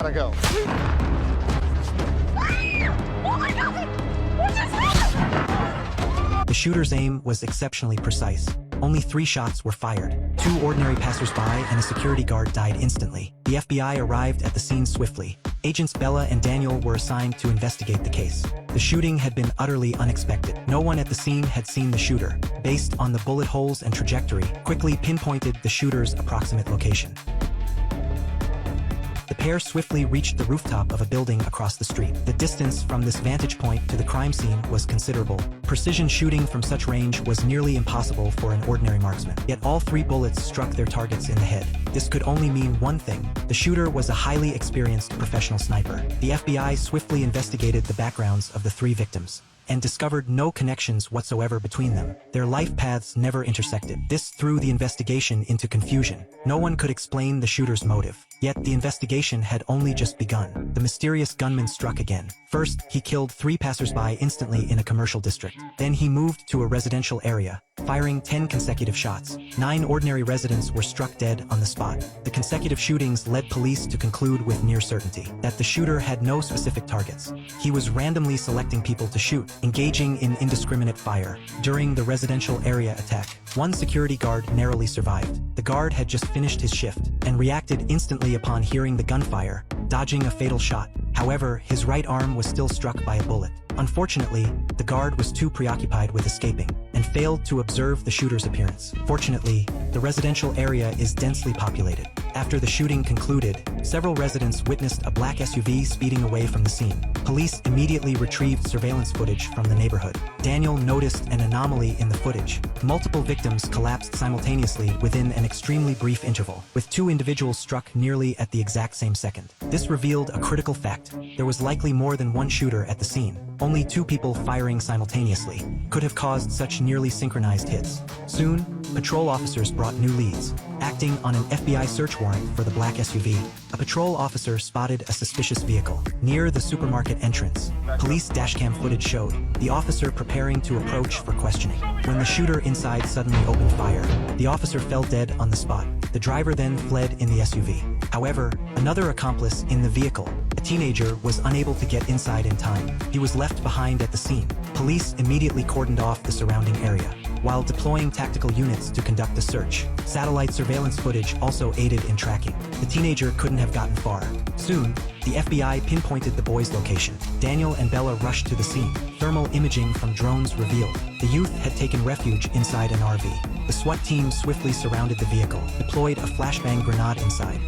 Gotta go. Oh my God! What just happened? The shooter's aim was exceptionally precise. Only 3 shots were fired. 2 ordinary passersby and a security guard died instantly. The FBI arrived at the scene swiftly. Agents Bella and Daniel were assigned to investigate the case. The shooting had been utterly unexpected. No one at the scene had seen the shooter. Based on the bullet holes and trajectory, quickly pinpointed the shooter's approximate location. The pair swiftly reached the rooftop of a building across the street. The distance from this vantage point to the crime scene was considerable. Precision shooting from such range was nearly impossible for an ordinary marksman. Yet all 3 bullets struck their targets in the head. This could only mean one thing. The shooter was a highly experienced professional sniper. The FBI swiftly investigated the backgrounds of the 3 victims and discovered no connections whatsoever between them. Their life paths never intersected. This threw the investigation into confusion. No one could explain the shooter's motive. Yet the investigation had only just begun. The mysterious gunman struck again. First, he killed 3 passersby instantly in a commercial district. Then he moved to a residential area, firing 10 consecutive shots. 9 ordinary residents were struck dead on the spot. The consecutive shootings led police to conclude with near certainty that the shooter had no specific targets. He was randomly selecting people to shoot, engaging in indiscriminate fire. During the residential area attack, 1 security guard narrowly survived. The guard had just finished his shift and reacted instantly upon hearing the gunfire, dodging a fatal shot. However, his right arm was still struck by a bullet. Unfortunately, the guard was too preoccupied with escaping and failed to observe the shooter's appearance. Fortunately, the residential area is densely populated. After the shooting concluded, several residents witnessed a black SUV speeding away from the scene. Police immediately retrieved surveillance footage from the neighborhood. Daniel noticed an anomaly in the footage. Multiple victims collapsed simultaneously within an extremely brief interval, with 2 individuals struck nearly at the exact same second. This revealed a critical fact. There was likely more than 1 shooter at the scene. Only 2 people firing simultaneously could have caused such nearly synchronized hits. Soon, patrol officers brought new leads. Acting on an FBI search warrant for the black SUV, a patrol officer spotted a suspicious vehicle near the supermarket entrance. Police dashcam footage showed the officer preparing to approach for questioning, when the shooter inside suddenly opened fire. The officer fell dead on the spot. The driver then fled in the SUV. However, another accomplice in the vehicle, a teenager, was unable to get inside in time. He was left behind at the scene. Police immediately cordoned off the surrounding area, while deploying tactical units to conduct the search. Satellite surveillance footage also aided in tracking. The teenager couldn't have gotten far. Soon, the FBI pinpointed the boy's location. Daniel and Bella rushed to the scene. Thermal imaging from drones revealed the youth had taken refuge inside an RV. The SWAT team swiftly surrounded the vehicle, deployed a flashbang grenade inside.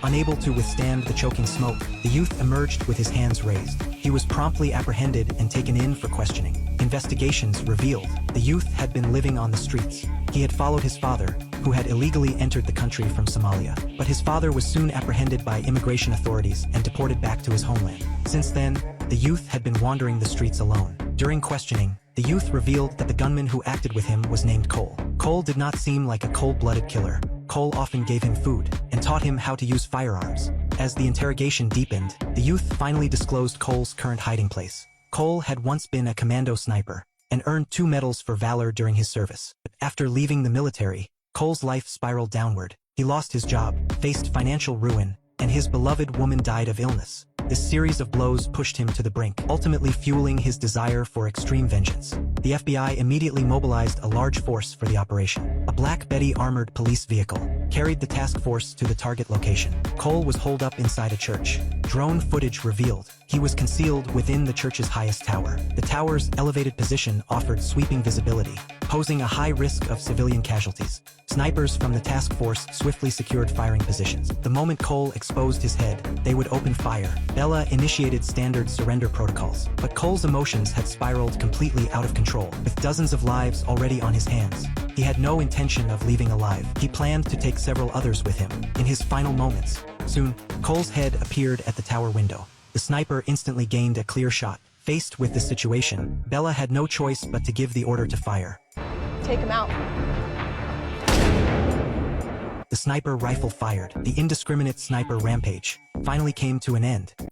Unable to withstand the choking smoke, the youth emerged with his hands raised. He was promptly apprehended and taken in for questioning. Investigations revealed the youth had been living on the streets. He had followed his father, who had illegally entered the country from Somalia. But his father was soon apprehended by immigration authorities and deported back to his homeland. Since then, the youth had been wandering the streets alone. During questioning, the youth revealed that the gunman who acted with him was named Cole. Cole did not seem like a cold-blooded killer. Cole often gave him food and taught him how to use firearms. As the interrogation deepened, the youth finally disclosed Cole's current hiding place. Cole had once been a commando sniper and earned 2 medals for valor during his service. But after leaving the military, Cole's life spiraled downward. He lost his job, faced financial ruin, and his beloved woman died of illness. This series of blows pushed him to the brink, ultimately fueling his desire for extreme vengeance. The FBI immediately mobilized a large force for the operation. A Black Betty armored police vehicle carried the task force to the target location. Cole was holed up inside a church. Drone footage revealed he was concealed within the church's highest tower. The tower's elevated position offered sweeping visibility, posing a high risk of civilian casualties. Snipers from the task force swiftly secured firing positions. The moment Cole exposed his head, they would open fire. Bella initiated standard surrender protocols, but Cole's emotions had spiraled completely out of control. With dozens of lives already on his hands, he had no intention of leaving alive. He planned to take several others with him in his final moments. Soon, Cole's head appeared at the tower window. The sniper instantly gained a clear shot. Faced with the situation, Bella had no choice but to give the order to fire. Take him out. The sniper rifle fired. The indiscriminate sniper rampage finally came to an end.